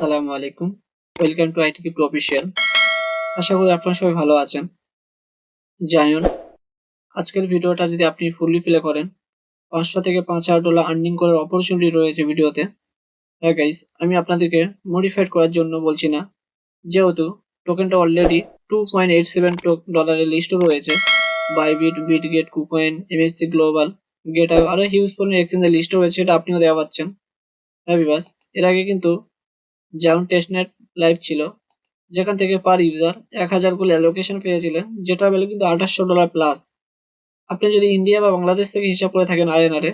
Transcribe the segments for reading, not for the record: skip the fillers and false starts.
আসসালামু আলাইকুম। Welcome to IT crypto official. আশা করি আপনারা সবাই ভালো আছেন। জানুন আজকের ভিডিওটা যদি আপনি ফুললি প্লে করেন, $500 থেকে $5,000 আর্নিং করার অপরচুনিটি রয়েছে ভিডিওতে। হ্যাঁ গাইস, আমি আপনাদেরকে মডিফাইড করার জন্য বলছি না, যেহেতু টোকেনটা অলরেডি $2.87 লিস্টও রয়েছে। Bybit, Bitget, KuCoin, MSc global, getup আরো হিউজ পরিমাণ এক্সচেঞ্জের লিস্ট রয়েছে, সেটা আপনিও দেওয়া পাচ্ছেন। হ্যাঁ ভিউয়ার্স, এর আগে কিন্তু যেমন টেস্টনেট লাইভ ছিল, যেখান থেকে পার ইউজার 1000 করে অ্যালোকেশন পেয়েছিলেন, যেটা ভ্যালু কিন্তু $2800 প্লাস। আপনি যদি ইন্ডিয়া বা বাংলাদেশ থেকে হিসাব করে থাকেন আইএনআর এ,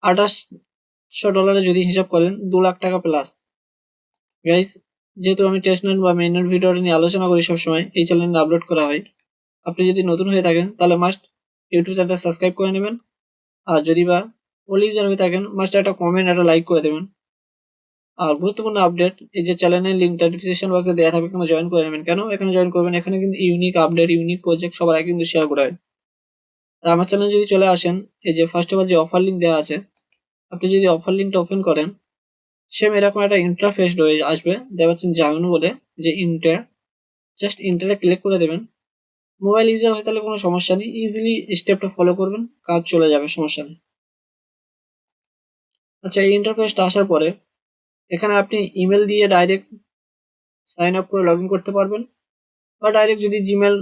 $2800 যদি হিসাব করেন 2 লাখ টাকা প্লাস। গাইস, যেহেতু আমি টেস্টনেট বা মেইননেট ভিডিওটা নিয়ে আলোচনা করি সবসময়, এই চ্যানেলে আপলোড করা হয়। আপনি যদি নতুন হয়ে থাকেন তাহলে মাস্ট ইউটিউব চ্যানেলটা সাবস্ক্রাইব করে নেবেন। আর যদি বা ওল্ড ইউজার হয়ে থাকেন, মাস্ট একটা কমেন্ট, একটা লাইক করে দেবেন। আর গুরুত্বপূর্ণ আপডেট, এই যে চ্যানেলের লিঙ্কটা ডিসক্রিপশন বক্সে দেওয়া থাকবে, এখানে জয়েন করে নেবেন। কেন এখানে জয়েন করবেন? এখানে কিন্তু ইউনিক আপডেট, ইউনিক প্রজেক্ট সবার আগে কিন্তু শেয়ার করা হয়। আর আমার চ্যানেলে যদি চলে আসেন, এই যে ফার্স্ট অফ অল যে অফার লিঙ্ক দেওয়া আছে, আপনি যদি অফার লিঙ্কটা ওপেন করেন, সেম এরকম একটা ইন্টারফেস রয়ে আসবে, দেখতে পাচ্ছেন জানুন বলে যে ইন্টার। জাস্ট ইন্টারে ক্লিক করে দেবেন। মোবাইল ইউজার হয়ে তাহলে কোনো সমস্যা নেই, ইজিলি স্টেপটা ফলো করবেন, কাজ চলে যাবে, সমস্যা নেই। আচ্ছা, এই ইন্টারফেসটা আসার পরে এখানে আপনি ইমেল দিয়ে ডাইরেক্ট সাইন আপ করে লগ ইন করতে পারবেন, বা ডাইরেক্ট যদি জিমেল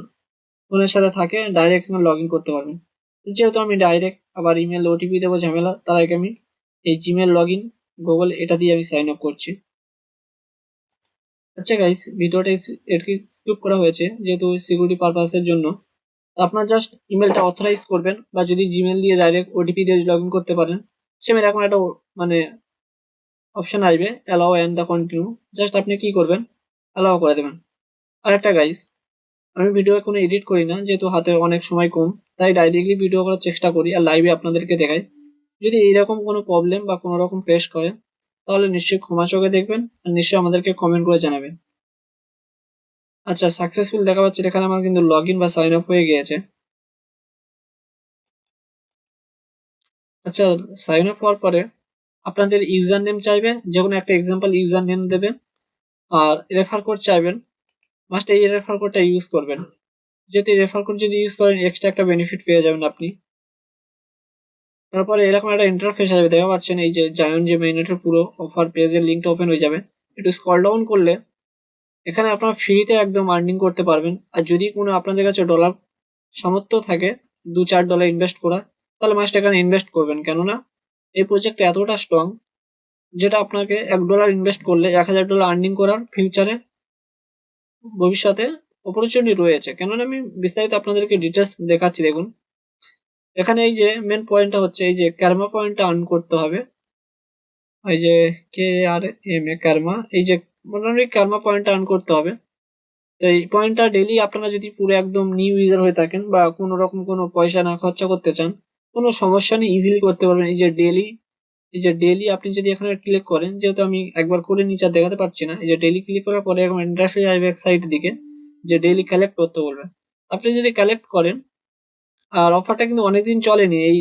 ফোনের সাথে থাকে ডাইরেক্ট এখানে লগ ইন করতে পারবেন। যেহেতু আমি ডাইরেক্ট আবার ইমেল ওটিপি দেবো ঝামেলা, তার আগে আমি এই জিমেল লগ ইন গুগল এটা দিয়ে আমি সাইন আপ করছি। আচ্ছা গাইস, ভিডিওটা এটকে স্কিপ করা হয়েছে যেহেতু সিকিউরিটি পারপাসের জন্য। আপনার জাস্ট ইমেলটা অথরাইজ করবেন, বা যদি জিমেল দিয়ে ডাইরেক্ট ওটিপি দিয়ে লগ ইন করতে পারেন, সেম এরকম একটা মানে অপশন আসবে, allow and the continue. Just আপনি কি করবেন, অ্যালাও করে দেবেন। আর একটা গাইস, আমি ভিডিও কোনো এডিট করি না, যেহেতু হাতে অনেক সময় কম, তাই ডাইরেক্টলি ভিডিও করার চেষ্টা করি আর লাইভে আপনাদেরকে দেখাই। যদি এইরকম কোনো প্রবলেম বা কোনো রকম ফেস করেন, তাহলে নিশ্চয়ই ক্ষমা চোখে দেখবেন আর নিশ্চয়ই আমাদেরকে কমেন্ট করে জানাবেন। আচ্ছা, সাকসেসফুল দেখা পাচ্ছে, এখানে আমার কিন্তু লগ ইন বা সাইন আপ হয়ে গিয়েছে। আচ্ছা, সাইন আপ হওয়ার পরে আপনাদের ইউজার নেম চাইবে, যে কোনো একটা এক্সাম্পল ইউজার নেম দেবেন। আর রেফার কোড চাইবেন, মাস্ট এই রেফার কোডটা ইউজ করবেন। যেহেতু রেফার কোড যদি ইউজ করেন, এক্সট্রা একটা বেনিফিট পেয়ে যাবেন আপনি। তারপরে এরকম একটা ইন্টারফেস আসবে, দেখা পাচ্ছেন এই যে জায়ন যে মেইনেটের পুরো অফার পেজের লিঙ্কটা ওপেন হয়ে যাবে। একটু স্ক্রল ডাউন করলে এখানে আপনারা ফ্রিতে একদম আর্নিং করতে পারবেন। আর যদি কোনো আপনাদের কাছে ডলার সামর্থ্য থাকে $2-4 ইনভেস্ট করা, তাহলে মাস্ট এখানে ইনভেস্ট করবেন। কেননা এই প্রজেক্টটা এতটা স্ট্রং, যেটা আপনাকে $1 ইনভেস্ট করলে $1000 আর্নিং করার ফিউচারে ভবিষ্যতে অপরচুনিটি রয়েছে। কেননা আমি বিস্তারিত আপনাদেরকে ডিটেলস দেখাচ্ছি, দেখুন। এখানে এই যে মেন পয়েন্টটা হচ্ছে এই যে কার্মা পয়েন্টটা আর্ন করতে হবে। এই যে KRMA কার্মা, এই যে মোটামুটি কার্মা পয়েন্টটা আর্ন করতে হবে। তো এই পয়েন্টটা ডেইলি আপনারা যদি পুরো একদম নিউ ইউজার হয়ে থাকেন বা কোনো রকম কোনো পয়সা না খরচা করতে চান, কোনো সমস্যা নেই, ইজিলি করতে পারবেন। এই যে ডেইলি আপনি যদি এখানে ক্লিক করেন, যেহেতু আমি একবার করে নিচে আর দেখাতে পারছি না, এই যে ডেইলি ক্লিক করার পরে এরকম ইন্টারফেস আসবে এক সাইডের দিকে, যে ডেইলি কালেক্ট করতে বলবে। আপনি যদি কালেক্ট করেন, আর অফারটা কিন্তু অনেকদিন চলেনি, এই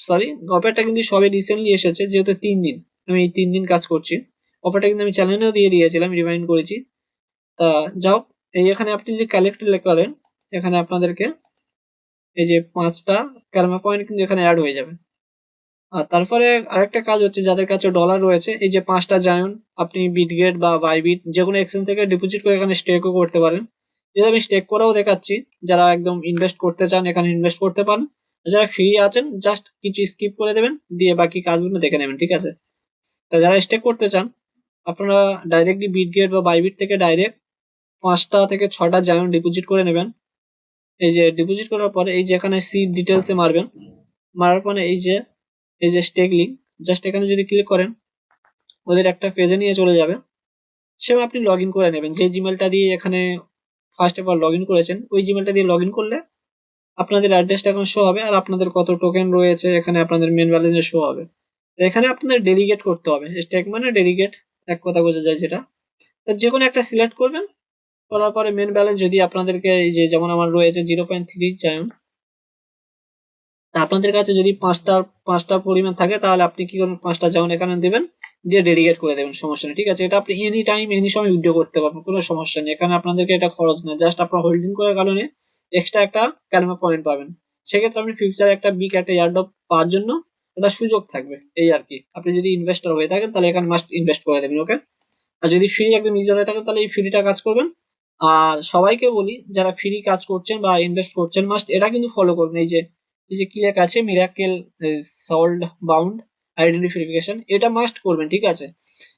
সরি, অফারটা কিন্তু সবে রিসেন্টলি এসেছে, যেহেতু 3 দিন, আমি এই 3 দিন কাজ করছি। অফারটা কিন্তু আমি চ্যানেলেও দিয়ে দিয়েছিলাম, রিমাইন্ড করেছি। তা যাও, এই এখানে আপনি যদি কালেক্ট করেন, এখানে আপনাদেরকে এই যে 5টা কার্মা পয়েন্ট কিন্তু এখানে অ্যাড হয়ে যাবে। আর তারপরে আরেকটা কাজ হচ্ছে, যাদের কাছে ডলার রয়েছে, এই যে 5টা জায়ন আপনি বিটগেট বা বাইবিট যে কোনো এক্সচেঞ্জ থেকে ডিপোজিট করে এখানে স্টেকও করতে পারেন। যেটা আমি স্টেক করেও দেখাচ্ছি, যারা একদম ইনভেস্ট করতে চান এখানে ইনভেস্ট করতে পারেন। যারা ফ্রি আছেন জাস্ট কিছু স্কিপ করে দেবেন, দিয়ে বাকি কাজগুলো দেখে নেবেন, ঠিক আছে? তা যারা স্টেক করতে চান, আপনারা ডাইরেক্টলি বিটগেট বা বাইবিট থেকে ডাইরেক্ট 5টা থেকে 6টা জায়ন ডিপোজিট করে নেবেন। এই যে ডিপোজিট করার পরে এই যে এখানে সিট ডিটেলসে মারবেন, মারার পরে এই যে স্টেক লিঙ্ক, জাস্ট এখানে যদি ক্লিক করেন, ওদের একটা পেজে নিয়ে চলে যাবে। সেম আপনি লগ ইন করে নেবেন, যে জিমেলটা দিয়ে এখানে ফার্স্ট এবার লগ ইন করেছেন, ওই জিমেলটা দিয়ে লগ ইন করলে আপনাদের অ্যাড্রেসটা এখন শো হবে, আর আপনাদের কত টোকেন রয়েছে এখানে আপনাদের মেন ব্যালেন্সে শো হবে। এখানে আপনাদের ডেলিগেট করতে হবে, স্টেক মানে ডেলিগেট, এক কথা বোঝা যায় যেটা। যে কোনো একটা সিলেক্ট করবেন, করার পরে মেন ব্যালেন্স যদি আপনাদেরকে এই যে যেমন আমার রয়েছে 0.3 জায়ন, আপনাদের কাছে যদি পাঁচটা পরিমাণ থাকে, তাহলে আপনি কি করবেন, 5টা জায়ন এখানে দেবেন, দিয়ে ডেডিকেট করে দেবেন, সমস্যা নেই। ঠিক আছে, এটা আপনি এনি টাইম এনি সময় উইথড্র করতে পারবেন, কোনো সমস্যা নেই। এখানে আপনাদেরকে এটা খরচ না, জাস্ট আপনার হোল্ডিং করার কারণে এক্সট্রা একটা ক্যালমা পয়েন্ট পাবেন। সেক্ষেত্রে আপনি ফিউচারে একটা বিগ একটা এয়ারড্রপ পাওয়ার জন্য একটা সুযোগ থাকবে, এই আর কি। আপনি যদি ইনভেস্টর হয়ে থাকেন তাহলে এখানে মাস্ট ইনভেস্ট করে দেবেন, ওকে। আর যদি ফ্রি একদম ইউজার হয়ে থাকেন তাহলে এই ফ্রিটা কাজ করবেন। আর সবাইকে বলি যারা ফ্রি কাজ করছেন বা ইনভেস্ট করছেন, মাস্ট এটা কিন্তু ফলো করবেন। এই যে কি লেখা আছে, miracle sold bound identity verification, এটা মাস্ট করবেন। ঠিক আছে,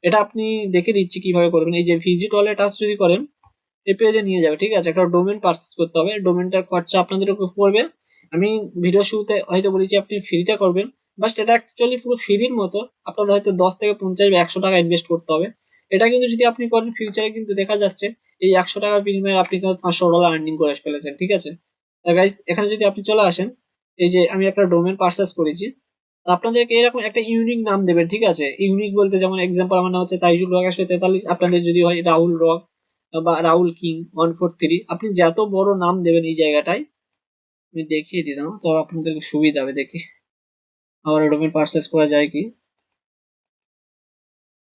এটা আপনি দেখে দিচ্ছি কিভাবে করবেন। এই যে ভিজিট ওয়ালে টাচ যদি করেন, এই পেজে নিয়ে যাবে। ঠিক আছে, একটা ডোমেন পারচেস করতে হবে, ডোমেনটার খরচা আপনাদের উপর পড়বে। আমি ভিডিও শুরুতে হয়তো বলেছি আপনি ফ্রিতে করবেন, বাট এটা অ্যাকচুয়ালি পুরো ফ্রির মতো। আপনাদের হয়তো 10 থেকে 50 বা 100 টাকা ইনভেস্ট করতে হবে। এটা কিন্তু যদি আপনি করেন ফিউচারে, কিন্তু দেখা যাচ্ছে এই 100 টাকার বিনিময়ে আপনি কিন্তু $500 আর্নিং করে ফেলেছেন। ঠিক আছে, গাইস এখানে যদি আপনি চলে আসেন, এই যে আমি একটা ডোমেন পারচেস করেছি, আপনাদেরকে এরকম একটা ইউনিক নাম দেবেন। ঠিক আছে, ইউনিক বলতে যেমন এক্সাম্পল আমার নাম হচ্ছে তাইজুল রক 143, আপনাদের যদি হয় রাহুল রক বা রাহুল কিং 143, আপনি যত বড় নাম দেবেন এই জায়গাটায়, আমি দেখিয়ে দিলাম তো আপনাদেরকে সুবিধা হবে। দেখি আমার ডোমেন পারচেস করা যায় কি।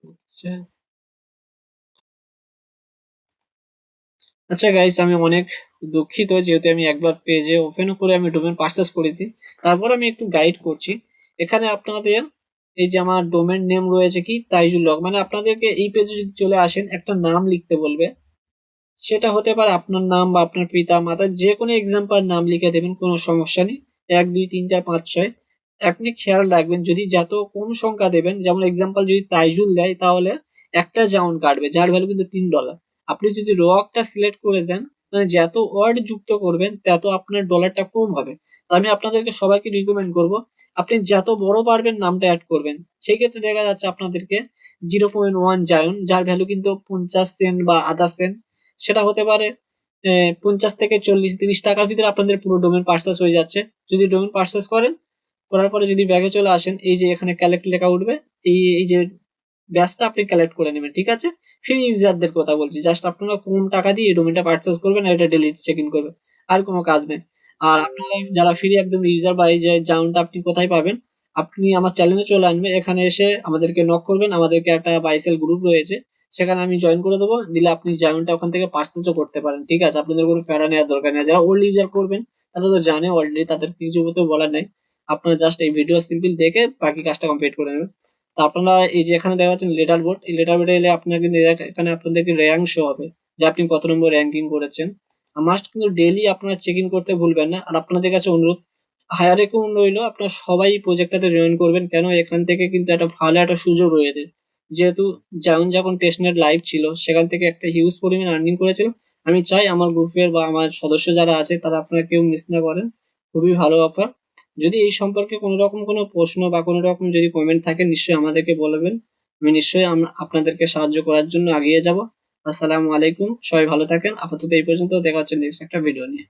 আচ্ছা আচ্ছা গাইস, আমি অনেক দুঃখিত যেহেতু আমি একবার পেজে ওপেন করে আমি ডোমেন পারচেস করেছি, তারপর আমি একটু গাইড করছি। এখানে আপনাদের এই যে আমার ডোমেন নেম রয়েছে কি তাইজুল হক, মানে আপনাদেরকে এই পেজে যদি চলে আসেন একটা নাম লিখতে বলবে। সেটা হতে পারে আপনার নাম বা আপনার পিতা মাতার যে কোনো এক্সাম্পল নাম লিখে দেবেন, কোনো সমস্যা নেই। 1 2 3 4 5 6, আপনি খেয়াল রাখবেন যদি যত কম সংখ্যা দেবেন, যেমন এক্সাম্পল যদি তাইজুল দেয় তাহলে একটা জাউন কাটবে, যার ভ্যালু কিন্তু $3। আপনি যদি রকটা সিলেক্ট করে দেন, মানে যত ওয়ার্ড যুক্ত করবেন তত আপনার ডলারটা কম হবে। তো আমি আপনাদেরকে সবাইকে রিকমেন্ড করব আপনি যত বড় পারবেন নামটা অ্যাড করবেন। সেই ক্ষেত্রে দেখা যাচ্ছে আপনাদেরকে 0.1 জায়ন, যার ভ্যালু কিন্তু 50 সেন্ট বা আধা সেন্ট, সেটা হতে পারে 50 থেকে 40 30 টাকার ভিতরে আপনাদের পুরো ডোমেন পার্সেস হয়ে যাচ্ছে। যদি ডোমেন পার্সেস করেন, করার পরে যদি ব্যাগে চলে আসেন, এই যে এখানে কালেক্ট লেখা উঠবে, এই যে ব্যাচটা আপনি কালেক্ট করে নেবেন। ঠিক আছে, ফ্রি ইউজারদের কথা বলছি, জাস্ট আপনারা কম টাকা দিয়ে এই ডোমেনটা পার্চেস করবেন আর এটা ডেলি চেক ইন করবেন, আর কোনো কাজ নেই। আর আপনারা যারা ফ্রি একদম ইউজার বা এই যে জাউনটা আপনি কোথায় পাবেন, আপনি আমার চ্যানেলে চলে আসবেন, এখানে এসে আমাদেরকে নক করবেন, আমাদেরকে একটা বাইসেল গ্রুপ রয়েছে, সেখানে আমি জয়েন করে দেবো, দিলে আপনি জাউনটা ওখান থেকে পার্চেসও করতে পারেন। ঠিক আছে, আপনাদের কোনো প্যারা নেওয়ার দরকার নেই। যারা ওল্ড ইউজার করবেন তারা তো জানে অলরেডি, তাদের কিছু তো বলার নেই। আপনারা জাস্ট এই ভিডিও সিম্পল দেখে বাকি কাজটা কমপ্লিট করে নেবেন। তো আপনারা এই যে এখানে দেখা যাচ্ছে লেটার বোর্ড, এই লেটার বোর্ডে এলে আপনার কিন্তু এখানে আপনাদেরকে র্যাঙ্ক শো হবে যে আপনি কত নম্বর র্যাঙ্কিং করেছেন। মাস্ট কিন্তু ডেইলি আপনারা চেক ইন করতে ভুলবেন না। আর আপনাদের কাছে অনুরোধ, হায়ার রেকমেন্ড রইলো আপনারা সবাই প্রজেক্টটাতে জয়েন করবেন, কেন এখান থেকে কিন্তু একটা ভালো একটা সুযোগ রয়েছে। যেহেতু যেমন যখন টেস্টনেট লাইভ ছিল সেখান থেকে একটা হিউজ পরিমাণ আর্নিং করেছিল। আমি চাই আমার গ্রুপের বা আমার সদস্য যারা আছে তারা আপনারা কেউ মিস না করেন, খুবই ভালো অফার। যদি এই সম্পর্কে কোনো রকম কোনো প্রশ্ন বা কোনো রকম যদি কমেন্ট থাকে নিশ্চয়ই আমাদেরকে বলবেন, আমি নিশ্চয়ই আপনাদেরকে সাহায্য করার জন্য এগিয়ে যাব। আসসালামু আলাইকুম, সবাই ভালো থাকেন। আপাতত এই পর্যন্ত, দেখা হচ্ছে নেক্সট একটা ভিডিও নিয়ে।